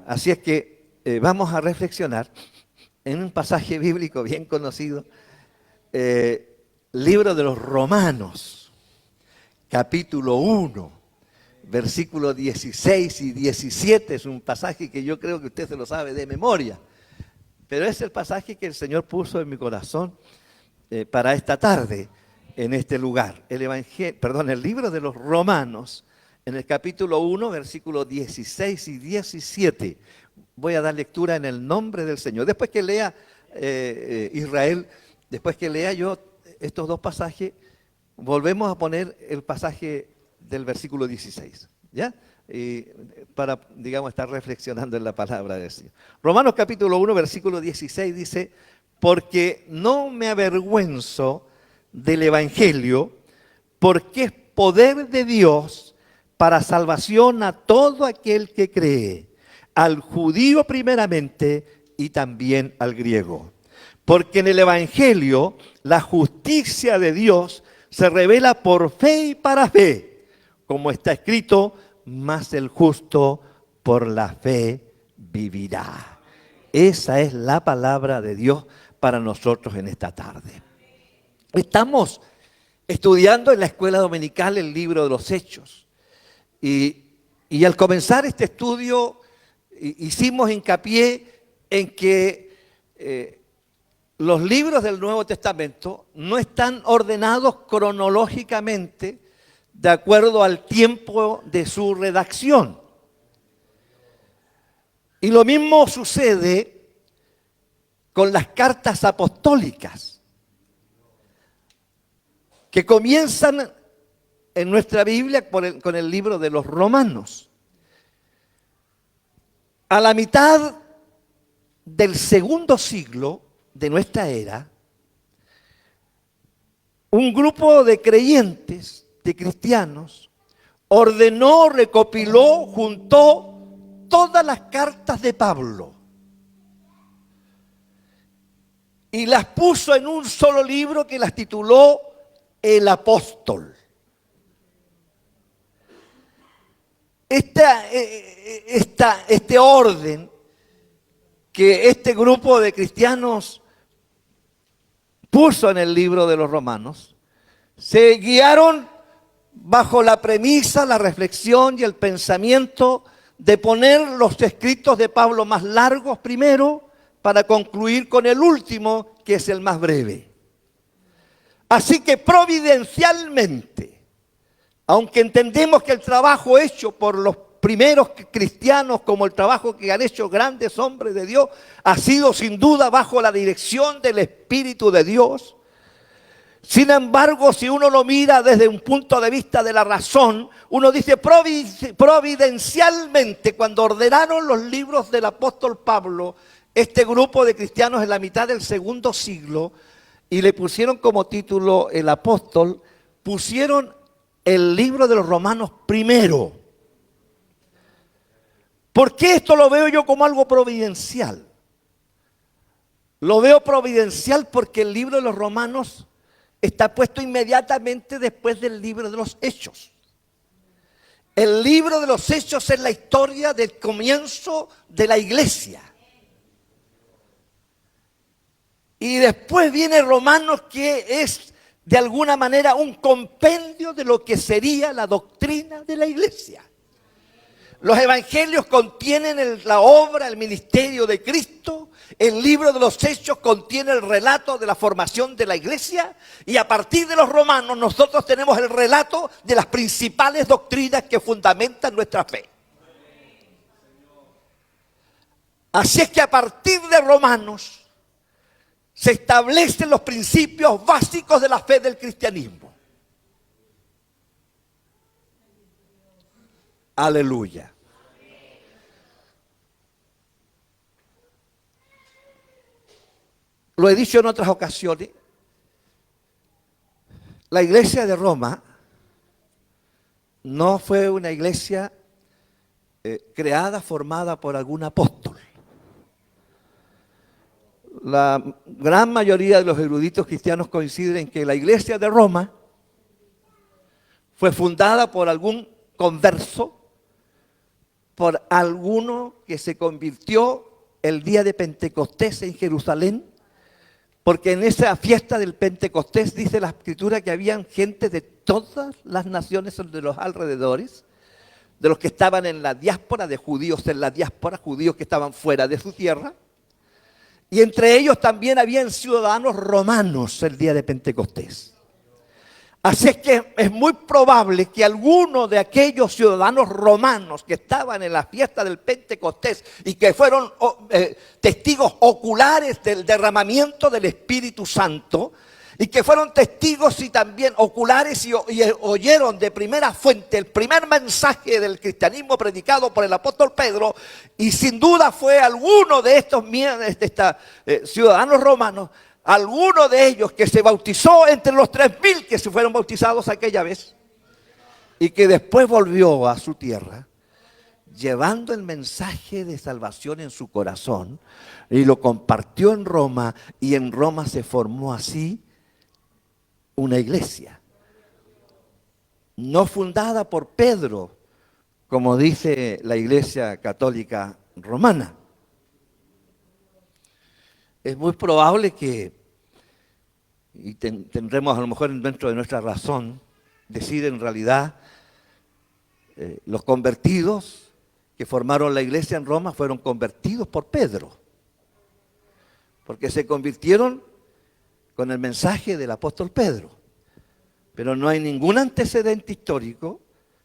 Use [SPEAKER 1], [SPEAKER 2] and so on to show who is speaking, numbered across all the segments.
[SPEAKER 1] Así es que vamos a reflexionar en un pasaje bíblico bien conocido, libro de los Romanos, capítulo 1, versículos 16 y 17. Es un pasaje que yo creo que usted se lo sabe de memoria, pero es el pasaje que el Señor puso en mi corazón para esta tarde, en este lugar. El libro de los Romanos, en el capítulo 1, versículos 16 y 17. Voy a dar lectura en el nombre del Señor. Después que lea Israel, después que lea yo estos dos pasajes, volvemos a poner el pasaje del versículo 16, ¿ya? Y para, digamos, estar reflexionando en la palabra del Señor. Romanos capítulo 1, versículo 16 dice: porque no me avergüenzo del Evangelio, porque es poder de Dios para salvación a todo aquel que cree, al judío primeramente y también al griego. Porque en el Evangelio la justicia de Dios se revela por fe y para fe, como está escrito: mas el justo por la fe vivirá. Esa es la palabra de Dios para nosotros en esta tarde. Estamos estudiando en la escuela dominical el libro de los Hechos. Y al comenzar este estudio hicimos hincapié en que los libros del Nuevo Testamento no están ordenados cronológicamente de acuerdo al tiempo de su redacción. Y lo mismo sucede con las cartas apostólicas, que comienzan en nuestra Biblia con el libro de los Romanos. A la mitad del segundo siglo de nuestra era, un grupo de creyentes, de cristianos, ordenó, recopiló, juntó todas las cartas de Pablo y las puso en un solo libro que las tituló El Apóstol. Este orden que este grupo de cristianos puso en el libro de los Romanos, se guiaron bajo la premisa, la reflexión y el pensamiento de poner los escritos de Pablo más largos primero para concluir con el último, que es el más breve. Así que providencialmente, aunque entendemos que el trabajo hecho por los primeros cristianos, como el trabajo que han hecho grandes hombres de Dios, ha sido sin duda bajo la dirección del Espíritu de Dios. Sin embargo, si uno lo mira desde un punto de vista de la razón, uno dice providencialmente, cuando ordenaron los libros del apóstol Pablo, este grupo de cristianos en la mitad del segundo siglo, y le pusieron como título El Apóstol, pusieron el libro de los Romanos primero. ¿Por qué esto lo veo yo como algo providencial? Lo veo providencial porque el libro de los Romanos está puesto inmediatamente después del libro de los Hechos. El libro de los Hechos es la historia del comienzo de la iglesia. Y después viene Romanos, que es de alguna manera un compendio de lo que sería la doctrina de la iglesia. Los evangelios contienen la obra, el ministerio de Cristo. El libro de los Hechos contiene el relato de la formación de la iglesia. Y a partir de los Romanos nosotros tenemos el relato de las principales doctrinas que fundamentan nuestra fe. Así es que a partir de Romanos se establecen los principios básicos de la fe del cristianismo. Aleluya. Lo he dicho en otras ocasiones, la iglesia de Roma no fue una iglesia creada, formada por algún apóstol. La gran mayoría de los eruditos cristianos coinciden en que la iglesia de Roma fue fundada por algún converso por alguno que se convirtió el día de Pentecostés en Jerusalén? Porque en esa fiesta del Pentecostés dice la Escritura que habían gente de todas las naciones de los alrededores, de los que estaban en la diáspora, de judíos en la diáspora, judíos que estaban fuera de su tierra. Y entre ellos también habían ciudadanos romanos el día de Pentecostés. Así es que es muy probable que alguno de aquellos ciudadanos romanos que estaban en la fiesta del Pentecostés y que fueron testigos oculares del derramamiento del Espíritu Santo, y que fueron testigos y también oculares y oyeron de primera fuente el primer mensaje del cristianismo predicado por el apóstol Pedro, y sin duda fue alguno de estos ciudadanos romanos, alguno de ellos que se bautizó entre los 3.000 que se fueron bautizados aquella vez, y que después volvió a su tierra, llevando el mensaje de salvación en su corazón, y lo compartió en Roma, y en Roma se formó así una iglesia, no fundada por Pedro, como dice la Iglesia Católica Romana. Es muy probable que, y tendremos a lo mejor dentro de nuestra razón, decir en realidad, los convertidos que formaron la iglesia en Roma fueron convertidos por Pedro, porque se convirtieron con el mensaje del apóstol Pedro. Pero no hay ningún antecedente histórico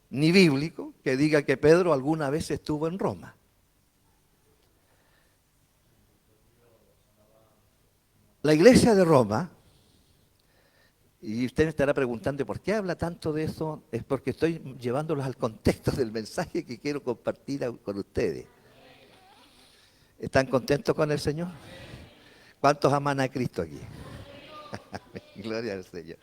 [SPEAKER 1] ni bíblico que diga que Pedro alguna vez estuvo en Roma. La iglesia de Roma, y usted me estará preguntando ¿por qué habla tanto de eso? Es porque estoy llevándolos al contexto del mensaje que quiero compartir con ustedes. ¿Están contentos con el Señor? ¿Cuántos aman a Cristo aquí? Gloria al Señor.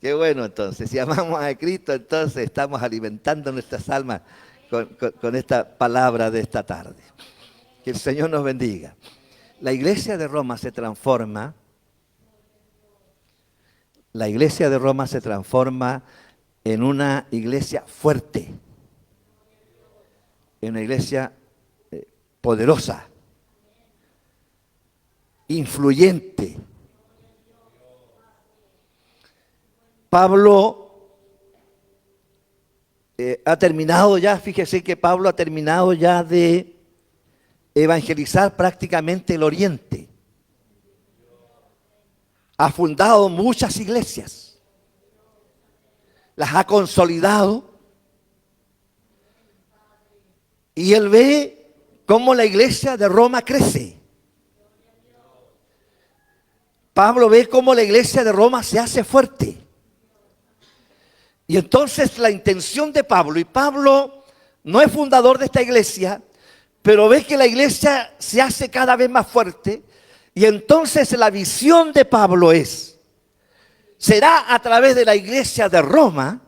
[SPEAKER 1] Qué bueno, entonces, si amamos a Cristo, entonces estamos alimentando nuestras almas con esta palabra de esta tarde. Que el Señor nos bendiga. La iglesia de Roma se transforma. La iglesia de Roma se transforma en una iglesia fuerte, en una iglesia poderosa, influyente. Pablo ha terminado ya, fíjese que Pablo ha terminado ya de evangelizar prácticamente el Oriente. Ha fundado muchas iglesias, las ha consolidado, y él ve cómo la iglesia de Roma crece. Pablo ve cómo la iglesia de Roma se hace fuerte. Y entonces la intención de Pablo, y Pablo no es fundador de esta iglesia, pero ve que la iglesia se hace cada vez más fuerte, y entonces la visión de Pablo será a través de la iglesia de Roma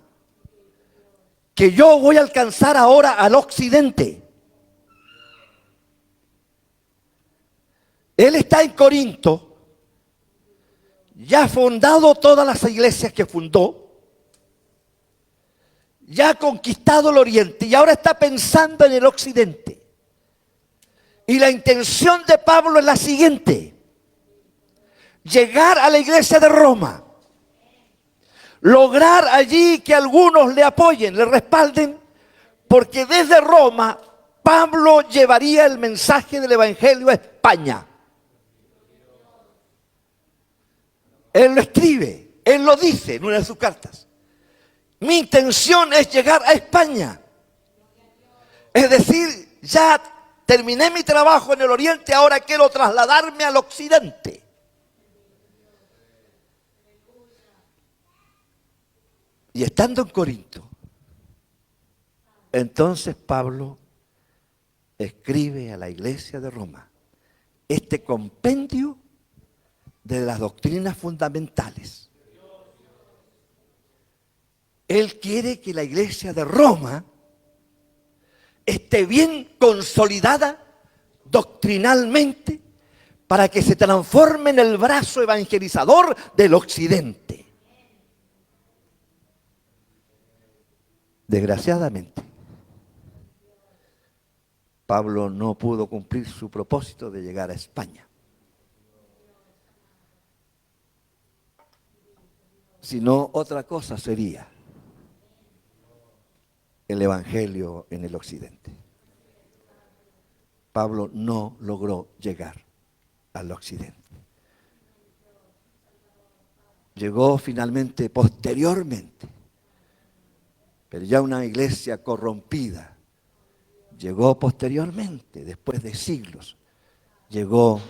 [SPEAKER 1] que yo voy a alcanzar ahora al occidente. Él está en Corinto, ya ha fundado todas las iglesias que fundó, ya ha conquistado el oriente y ahora está pensando en el occidente. Y la intención de Pablo es la siguiente: llegar a la iglesia de Roma, lograr allí que algunos le apoyen, le respalden, porque desde Roma Pablo llevaría el mensaje del evangelio a España. Él lo escribe, él lo dice en una de sus cartas. Mi intención es llegar a España. Es decir, ya terminé mi trabajo en el oriente, ahora quiero trasladarme al occidente. Y estando en Corinto, entonces Pablo escribe a la iglesia de Roma este compendio de las doctrinas fundamentales. Él quiere que la iglesia de Roma esté bien consolidada doctrinalmente para que se transforme en el brazo evangelizador del occidente. Desgraciadamente, Pablo no pudo cumplir su propósito de llegar a España, sino otra cosa sería el Evangelio en el occidente. Pablo no logró llegar al occidente. Llegó finalmente posteriormente, pero ya una iglesia corrompida. Llegó posteriormente, después de siglos, llegó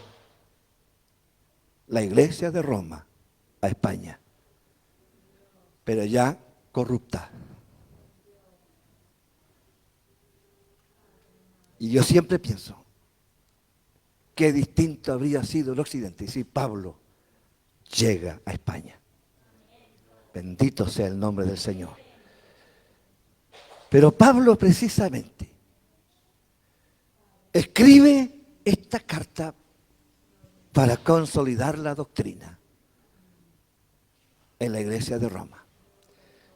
[SPEAKER 1] la iglesia de Roma a España, pero ya corrupta. Y yo siempre pienso, qué distinto habría sido el occidente si Pablo llega a España. Bendito sea el nombre del Señor. Pero Pablo precisamente escribe esta carta para consolidar la doctrina en la iglesia de Roma.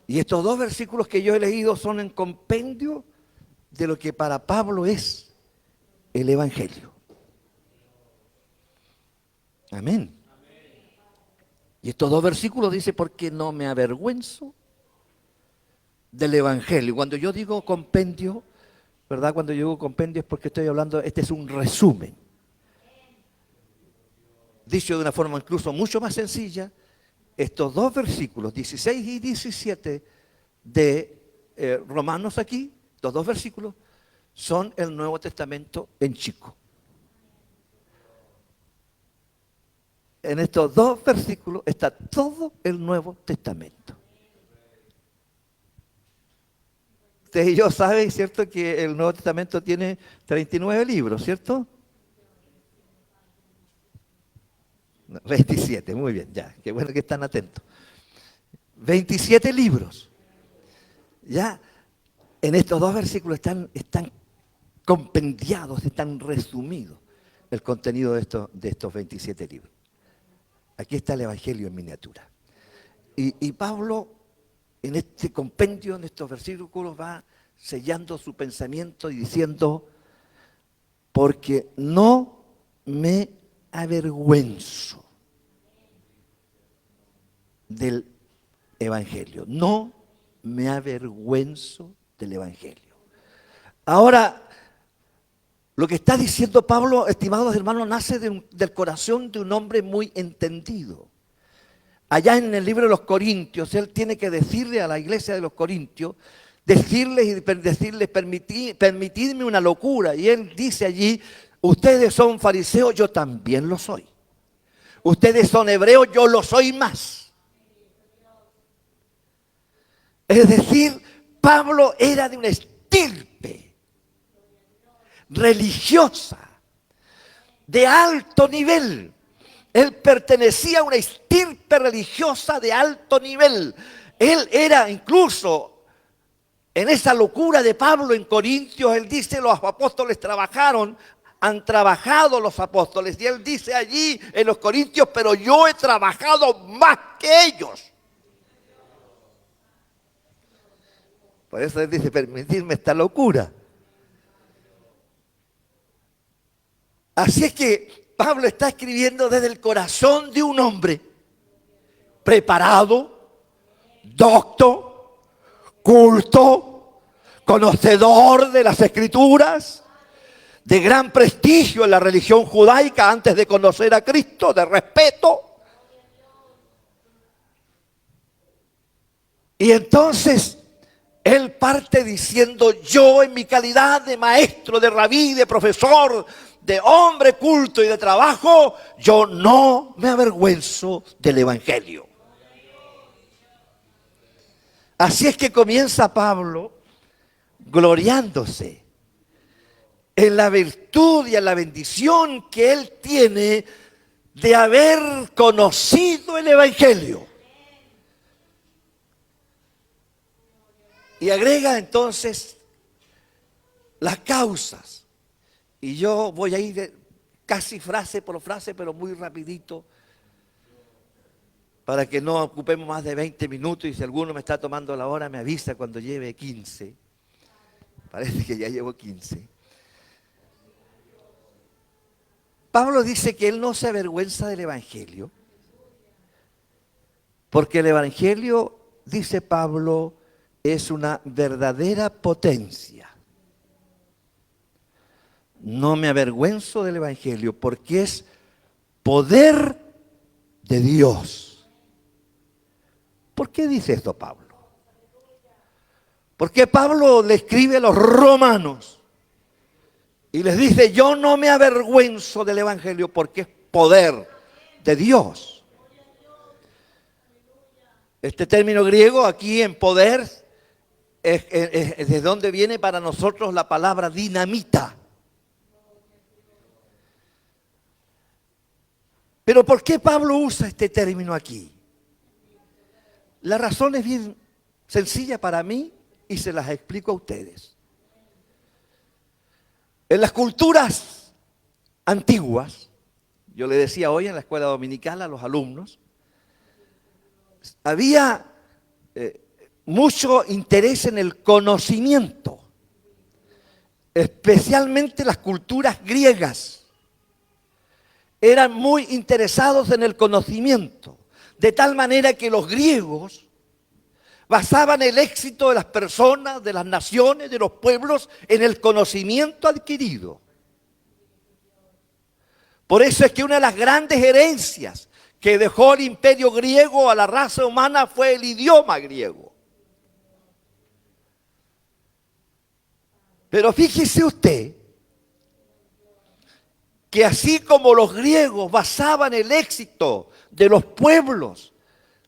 [SPEAKER 1] Y estos dos versículos que yo he leído son en compendio de lo que para Pablo es el Evangelio. Amén. Y estos dos versículos dice, porque no me avergüenzo del Evangelio. Cuando yo digo compendio, ¿verdad? Cuando yo digo compendio es porque estoy hablando, este es un resumen. Dicho de una forma incluso mucho más sencilla, estos dos versículos, 16 y 17 de Romanos aquí, estos dos versículos, son el Nuevo Testamento en chico. En estos dos versículos está todo el Nuevo Testamento. Ustedes y yo saben, ¿cierto?, que el Nuevo Testamento tiene 39 libros, ¿cierto? 27, muy bien, ya, qué bueno que están atentos. 27 libros. Ya, en estos dos versículos están compendiados, están resumidos el contenido de estos 27 libros. Aquí está el Evangelio en miniatura. Y Pablo, en este compendio, en estos versículos, va sellando su pensamiento y diciendo, porque no me avergüenzo del Evangelio. No me avergüenzo del Evangelio. Ahora, lo que está diciendo Pablo, estimados hermanos, nace del corazón de un hombre muy entendido. Allá en el libro de los Corintios, él tiene que decirle a la iglesia de los Corintios, decirles, permitidme una locura. Y él dice allí, ustedes son fariseos, yo también lo soy. Ustedes son hebreos, yo lo soy más. Es decir, Pablo era de una estirpe religiosa de alto nivel. Él pertenecía a una estirpe religiosa de alto nivel. Él era incluso, en esa locura de Pablo en Corintios, él dice, los apóstoles han trabajado los apóstoles. Y él dice allí en los Corintios, pero yo he trabajado más que ellos. Por eso él dice, permitirme esta locura. Así es que Pablo está escribiendo desde el corazón de un hombre preparado, docto, culto, conocedor de las Escrituras, de gran prestigio en la religión judaica antes de conocer a Cristo, de respeto. Y entonces él parte diciendo, yo en mi calidad de maestro, de rabí, de profesor, de hombre culto y de trabajo, yo no me avergüenzo del Evangelio. Así es que comienza Pablo gloriándose en la virtud y en la bendición que él tiene de haber conocido el Evangelio. Y agrega entonces las causas. Y yo voy a ir casi frase por frase, pero muy rapidito, para que no ocupemos más de 20 minutos. Y si alguno me está tomando la hora, me avisa cuando lleve 15. Parece que ya llevo 15. Pablo dice que él no se avergüenza del Evangelio, porque el Evangelio, dice Pablo, es una verdadera potencia. No me avergüenzo del Evangelio porque es poder de Dios. ¿Por qué dice esto Pablo? Porque Pablo le escribe a los romanos y les dice, yo no me avergüenzo del Evangelio porque es poder de Dios. Este término griego aquí en poder es de donde viene para nosotros la palabra dinamita. Pero ¿por qué Pablo usa este término aquí? La razón es bien sencilla para mí y se las explico a ustedes. En las culturas antiguas, yo le decía hoy en la escuela dominical a los alumnos, había mucho interés en el conocimiento, especialmente las culturas griegas. Eran muy interesados en el conocimiento, de tal manera que los griegos basaban el éxito de las personas, de las naciones, de los pueblos, en el conocimiento adquirido. Por eso es que una de las grandes herencias que dejó el imperio griego a la raza humana fue el idioma griego. Pero fíjese usted que así como los griegos basaban el éxito de los pueblos,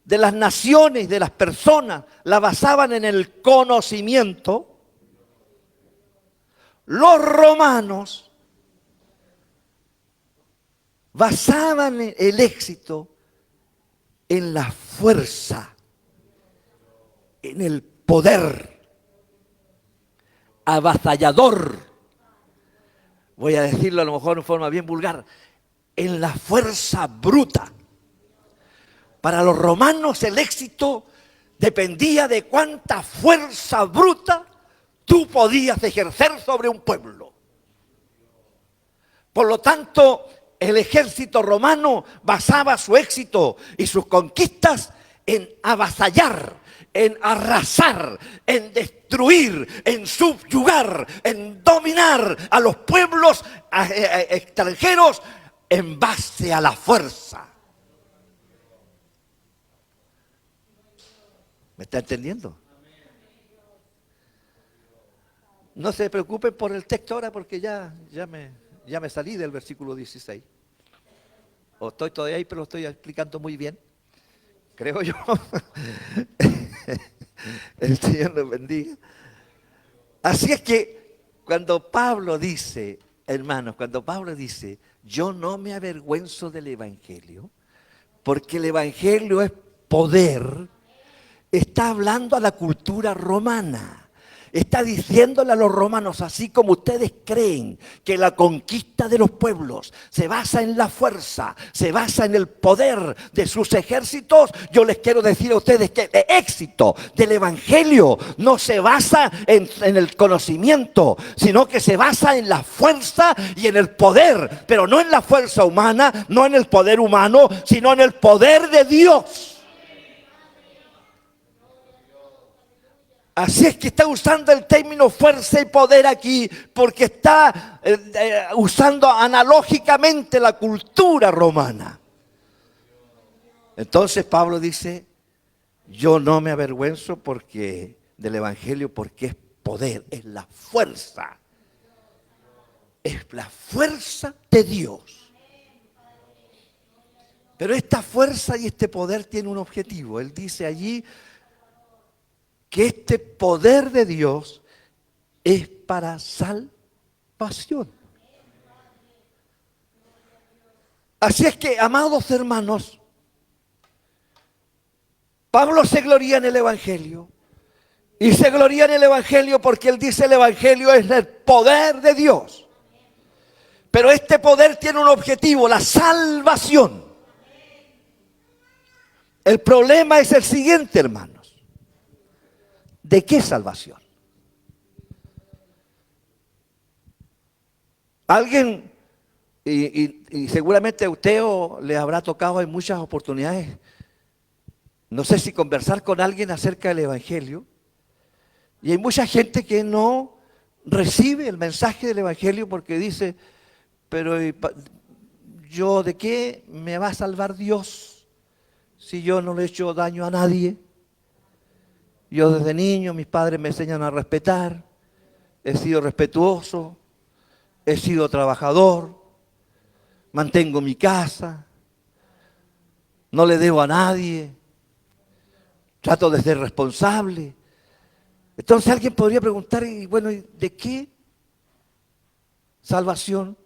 [SPEAKER 1] de las naciones, de las personas, la basaban en el conocimiento, los romanos basaban el éxito en la fuerza, en el poder avasallador. Voy a decirlo a lo mejor en forma bien vulgar, en la fuerza bruta. Para los romanos el éxito dependía de cuánta fuerza bruta tú podías ejercer sobre un pueblo. Por lo tanto, el ejército romano basaba su éxito y sus conquistas en avasallar, en arrasar, en destruir, en subyugar, en dominar a los pueblos extranjeros en base a la fuerza. ¿Me está entendiendo? No se preocupen por el texto ahora porque ya me salí del versículo 16. O estoy todavía ahí, pero lo estoy explicando muy bien. Creo yo. El Señor nos bendiga. Así es que cuando Pablo dice, hermanos, cuando Pablo dice, yo no me avergüenzo del Evangelio, porque el Evangelio es poder, está hablando a la cultura romana. Está diciéndole a los romanos, así como ustedes creen que la conquista de los pueblos se basa en la fuerza, se basa en el poder de sus ejércitos, yo les quiero decir a ustedes que el éxito del Evangelio no se basa en el conocimiento, sino que se basa en la fuerza y en el poder, pero no en la fuerza humana, no en el poder humano, sino en el poder de Dios. Así es que está usando el término fuerza y poder aquí porque está usando analógicamente la cultura romana. Entonces Pablo dice, yo no me avergüenzo del Evangelio porque es poder, es la fuerza. Es la fuerza de Dios. Pero esta fuerza y este poder tiene un objetivo. Él dice allí que este poder de Dios es para salvación. Así es que, amados hermanos, Pablo se gloría en el Evangelio. Y se gloría en el Evangelio porque él dice el Evangelio es el poder de Dios. Pero este poder tiene un objetivo, la salvación. El problema es el siguiente, hermanos. ¿De qué salvación? Alguien Y seguramente a usted le habrá tocado en muchas oportunidades, no sé si conversar con alguien acerca del Evangelio. Y hay mucha gente que no recibe el mensaje del Evangelio porque dice, pero ¿yo de qué me va a salvar Dios si yo no le he hecho daño a nadie? Yo desde niño, mis padres me enseñan a respetar, he sido respetuoso, he sido trabajador, mantengo mi casa, no le debo a nadie, trato de ser responsable. Entonces alguien podría preguntar, y bueno, ¿de qué salvación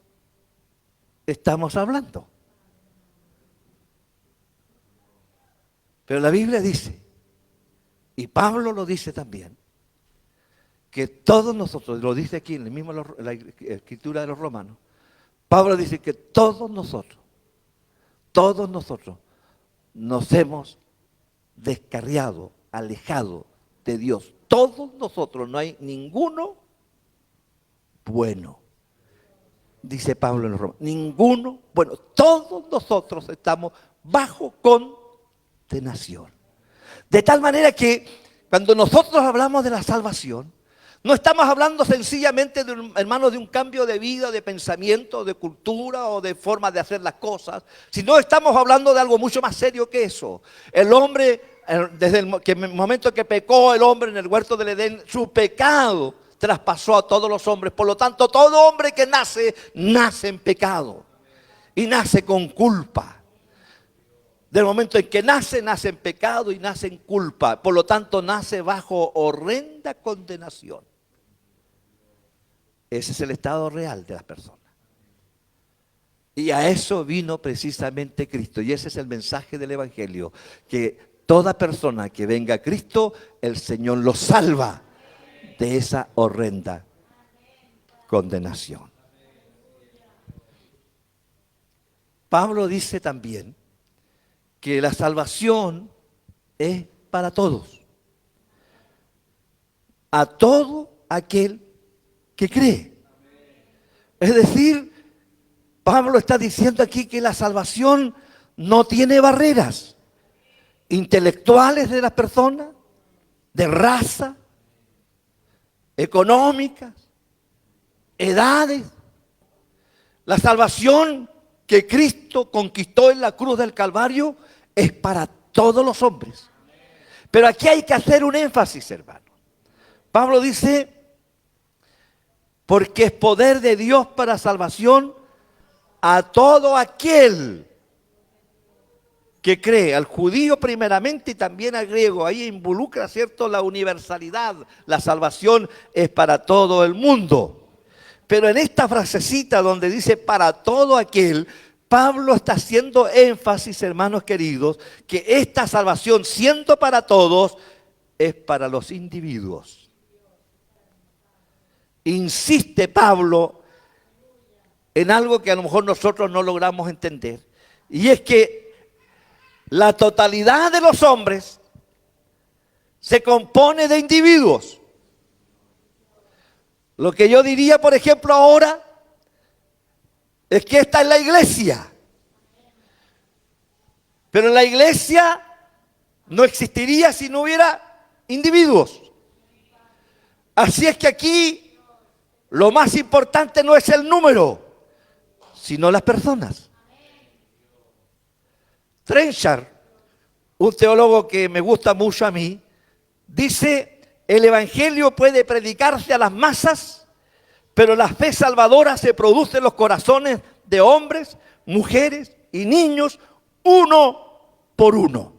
[SPEAKER 1] estamos hablando? Pero la Biblia dice, y Pablo lo dice también, que todos nosotros, lo dice aquí en el mismo la escritura de los Romanos, Pablo dice que todos nosotros nos hemos descarriado, alejado de Dios. Todos nosotros, no hay ninguno bueno, dice Pablo en los Romanos. Ninguno bueno, todos nosotros estamos bajo condenación. De tal manera que cuando nosotros hablamos de la salvación, no estamos hablando sencillamente, hermanos, de un cambio de vida, de pensamiento, de cultura o de forma de hacer las cosas, sino estamos hablando de algo mucho más serio que eso. El hombre, desde el momento que pecó el hombre en el huerto del Edén, su pecado traspasó a todos los hombres. Por lo tanto, todo hombre que nace en pecado y nace con culpa. Del momento en que nace en pecado y nace en culpa. Por lo tanto, nace bajo horrenda condenación. Ese es el estado real de las personas. Y a eso vino precisamente Cristo. Y ese es el mensaje del Evangelio. Que toda persona que venga a Cristo, el Señor lo salva de esa horrenda condenación. Pablo dice también que la salvación es para todos. A todo aquel que cree. Es decir, Pablo está diciendo aquí que la salvación no tiene barreras intelectuales de las personas, de raza, económicas, edades. La salvación que Cristo conquistó en la cruz del Calvario es para todos los hombres. Pero aquí hay que hacer un énfasis, hermano. Pablo dice, porque es poder de Dios para salvación a todo aquel que cree, al judío primeramente y también al griego. Ahí involucra, ¿cierto?, la universalidad. La salvación es para todo el mundo. Pero en esta frasecita donde dice para todo aquel, Pablo está haciendo énfasis, hermanos queridos, que esta salvación, siendo para todos, es para los individuos. Insiste Pablo en algo que a lo mejor nosotros no logramos entender. Y es que la totalidad de los hombres se compone de individuos. Lo que yo diría, por ejemplo, ahora, es que esta es la iglesia. Pero la iglesia no existiría si no hubiera individuos. Así es que aquí lo más importante no es el número, sino las personas. Trenchard, un teólogo que me gusta mucho a mí, dice, el evangelio puede predicarse a las masas, pero la fe salvadora se produce en los corazones de hombres, mujeres y niños, uno por uno.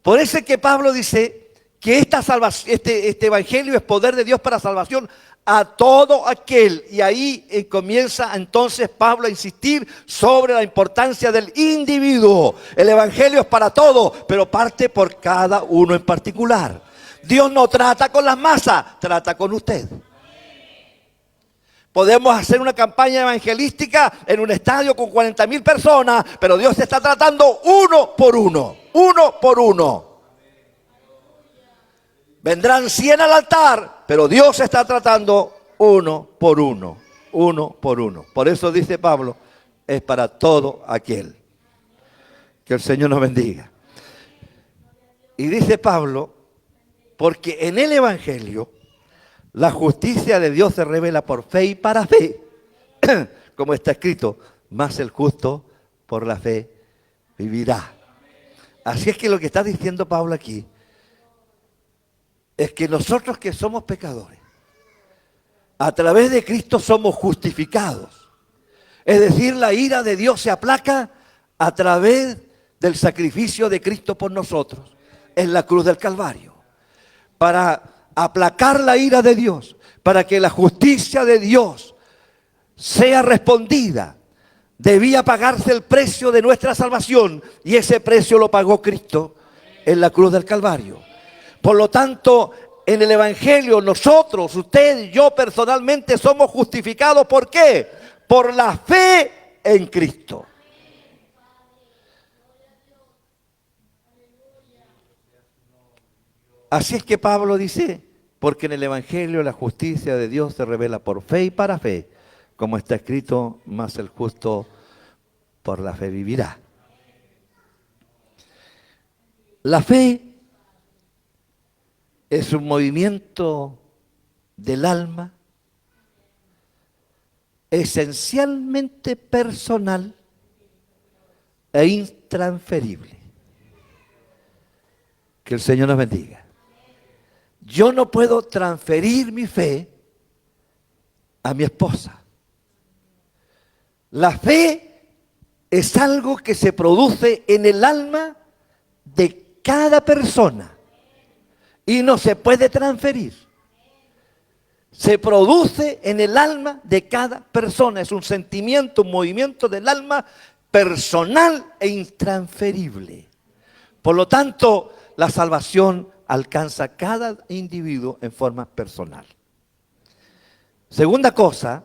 [SPEAKER 1] Por eso es que Pablo dice que esta salvación, este evangelio es poder de Dios para salvación a todo aquel. Y ahí comienza entonces Pablo a insistir sobre la importancia del individuo. El evangelio es para todos, pero parte por cada uno en particular. Dios no trata con las masas, trata con usted. Podemos hacer una campaña evangelística en un estadio con 40,000 personas, pero Dios está tratando uno por uno, uno por uno. Vendrán 100 al altar, pero Dios está tratando uno por uno, uno por uno. Por eso dice Pablo, es para todo aquel. Que el Señor nos bendiga. Y dice Pablo, porque en el Evangelio la justicia de Dios se revela por fe y para fe, como está escrito, mas el justo por la fe vivirá. Así es que lo que está diciendo Pablo aquí es que nosotros que somos pecadores, a través de Cristo somos justificados. Es decir, la ira de Dios se aplaca a través del sacrificio de Cristo por nosotros en la cruz del Calvario. Para aplacar la ira de Dios, para que la justicia de Dios sea respondida, debía pagarse el precio de nuestra salvación, y ese precio lo pagó Cristo en la cruz del Calvario. Por lo tanto, en el Evangelio nosotros, usted y yo personalmente somos justificados. ¿Por qué? Por la fe en Cristo. Así es que Pablo dice, porque en el Evangelio la justicia de Dios se revela por fe y para fe, como está escrito, mas el justo por la fe vivirá. La fe es un movimiento del alma esencialmente personal e intransferible. Que el Señor nos bendiga. Yo no puedo transferir mi fe a mi esposa. La fe es algo que se produce en el alma de cada persona y no se puede transferir. Se produce en el alma de cada persona. Es un sentimiento, un movimiento del alma personal e intransferible. Por lo tanto, la salvación alcanza a cada individuo en forma personal. Segunda cosa,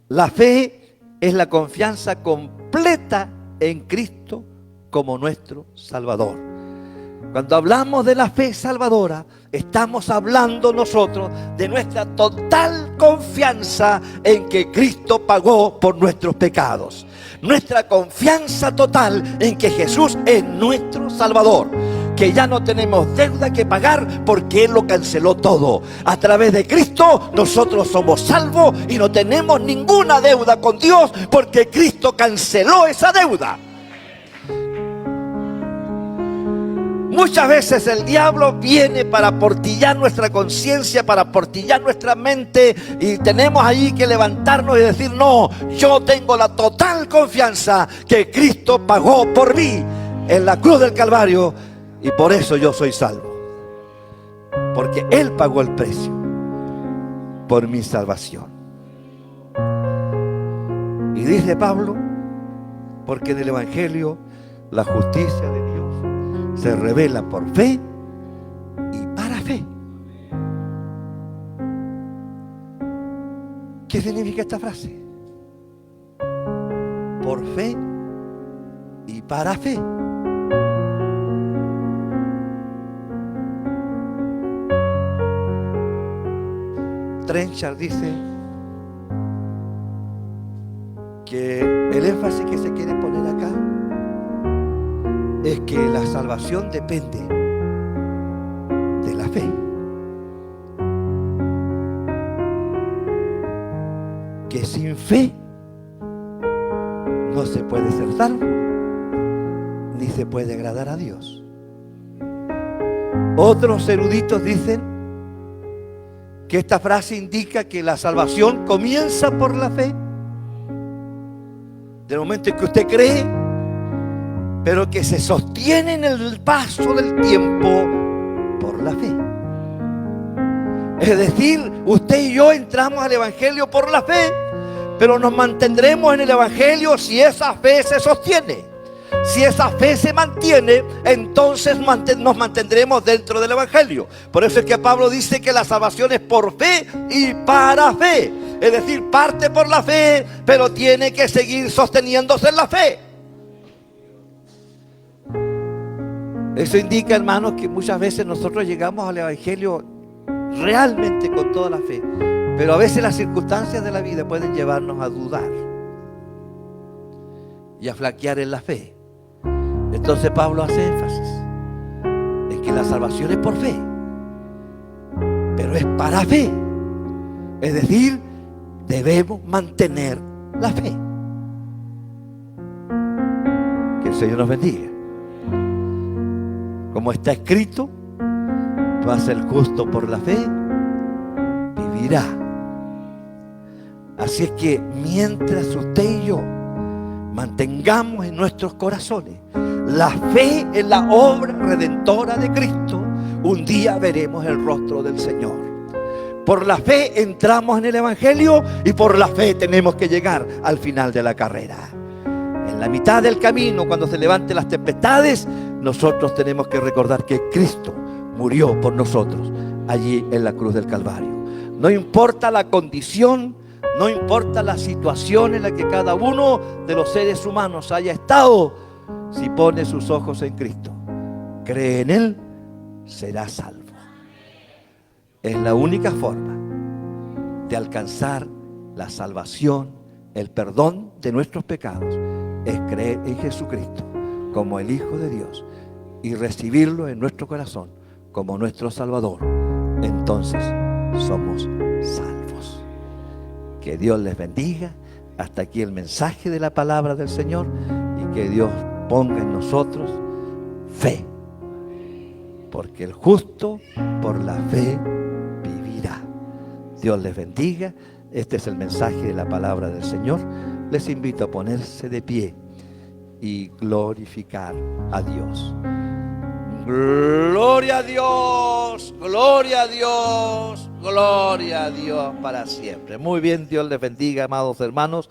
[SPEAKER 1] la fe es la confianza completa en Cristo como nuestro Salvador. Cuando hablamos de la fe salvadora, estamos hablando nosotros de nuestra total confianza en que Cristo pagó por nuestros pecados. Nuestra confianza total en que Jesús es nuestro Salvador. Que ya no tenemos deuda que pagar porque Él lo canceló todo. A través de Cristo nosotros somos salvos y no tenemos ninguna deuda con Dios porque Cristo canceló esa deuda. Muchas veces el diablo viene para aportillar nuestra conciencia, para aportillar nuestra mente, y tenemos ahí que levantarnos y decir, no, yo tengo la total confianza que Cristo pagó por mí en la cruz del Calvario y por eso yo soy salvo. Porque Él pagó el precio por mi salvación. Y dice Pablo, porque en el Evangelio la justicia de Dios se revela por fe y para fe. ¿Qué significa esta frase? Por fe y para fe. Trenchard dice que el énfasis que se quiere poner acá es que la salvación depende de la fe. Que sin fe no se puede ser salvo, ni se puede agradar a Dios. Otros eruditos dicen que esta frase indica que la salvación comienza por la fe. Del momento en que usted cree, pero que se sostiene en el paso del tiempo por la fe. Es decir, usted y yo entramos al Evangelio por la fe, pero nos mantendremos en el Evangelio si esa fe se sostiene. Si esa fe se mantiene, entonces nos mantendremos dentro del Evangelio. Por eso es que Pablo dice que la salvación es por fe y para fe. Es decir, parte por la fe, pero tiene que seguir sosteniéndose en la fe. Eso indica, hermanos, que muchas veces nosotros llegamos al Evangelio realmente con toda la fe, Pero a veces las circunstancias de la vida pueden llevarnos a dudar y a flaquear en la fe. Entonces Pablo hace énfasis en que la salvación es por fe, pero es para fe. Es decir, debemos mantener la fe. Que el Señor nos bendiga. Como está escrito, mas el justo por la fe vivirá. Así es que mientras usted y yo mantengamos en nuestros corazones la fe en la obra redentora de Cristo, un día veremos el rostro del Señor. Por la fe entramos en el Evangelio y por la fe tenemos que llegar al final de la carrera. En la mitad del camino, cuando se levanten las tempestades, nosotros tenemos que recordar que Cristo murió por nosotros allí en la cruz del Calvario. No importa la condición, no importa la situación en la que cada uno de los seres humanos haya estado, si pone sus ojos en Cristo, cree en Él, será salvo. Es la única forma de alcanzar la salvación, el perdón de nuestros pecados, es creer en Jesucristo como el Hijo de Dios y recibirlo en nuestro corazón como nuestro Salvador. Entonces somos salvos. Que Dios les bendiga. Hasta aquí el mensaje de la palabra del Señor, y que Dios ponga en nosotros fe, porque el justo por la fe vivirá. Dios les bendiga. Este es el mensaje de la palabra del Señor. Les invito a ponerse de pie y glorificar a Dios. Gloria a Dios, gloria a Dios, gloria a Dios para siempre. Muy bien, Dios les bendiga, amados hermanos.